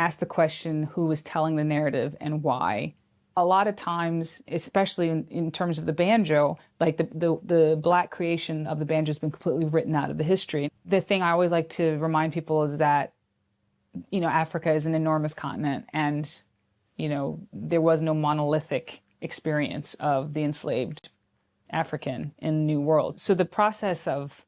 ask the question, who is telling the narrative and why? A lot of times, especially in terms of the banjo, like the Black creation of the banjo has been completely written out of the history. The thing I always like to remind people is that, Africa is an enormous continent, and, there was no monolithic experience of the enslaved African in the New World. So the process of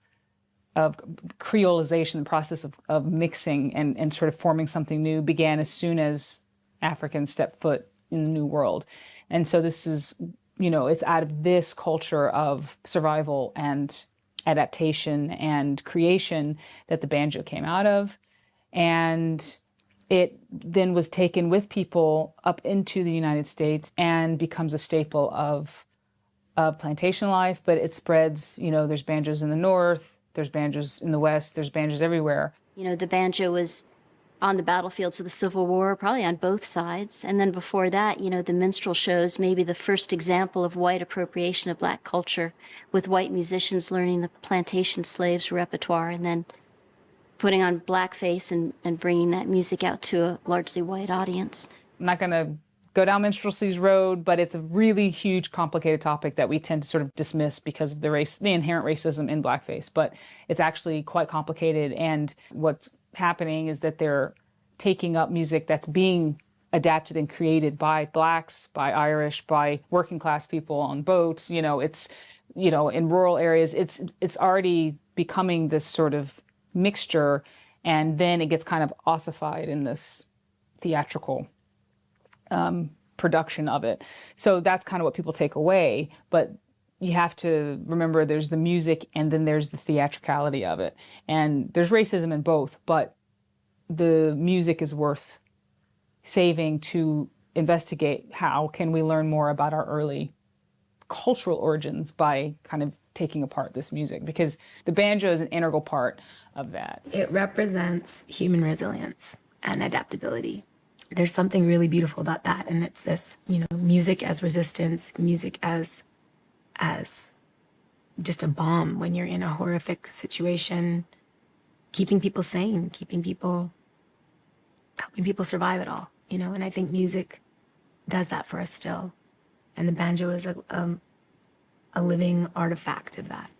creolization, the process of mixing and sort of forming something new began as soon as Africans stepped foot in the New World. And so this is, it's out of this culture of survival and adaptation and creation that the banjo came out of. And it then was taken with people up into the United States and becomes a staple of plantation life, but it spreads, there's banjos in the North, there's banjos in the West, there's banjos everywhere. The banjo was on the battlefields of the Civil War, probably on both sides. And then before that, the minstrel shows, maybe the first example of white appropriation of Black culture, with white musicians learning the plantation slaves' repertoire and then putting on blackface and bringing that music out to a largely white audience. I'm not going to go down minstrelsy's road, but it's a really huge, complicated topic that we tend to sort of dismiss because of the inherent racism in blackface. But it's actually quite complicated, and what's happening is that they're taking up music that's being adapted and created by Blacks, by Irish, by working class people on boats. It's, in rural areas, it's already becoming this sort of mixture, and then it gets kind of ossified in this theatrical production of it. So that's kind of what people take away. But you have to remember there's the music and then there's the theatricality of it. And there's racism in both, but the music is worth saving to investigate how can we learn more about our early cultural origins by kind of taking apart this music, because the banjo is an integral part of that. It represents human resilience and adaptability. There's something really beautiful about that, and it's this, music as resistance, music as just a balm when you're in a horrific situation, keeping people sane, helping people survive it all, and I think music does that for us still. And the banjo is a living artifact of that.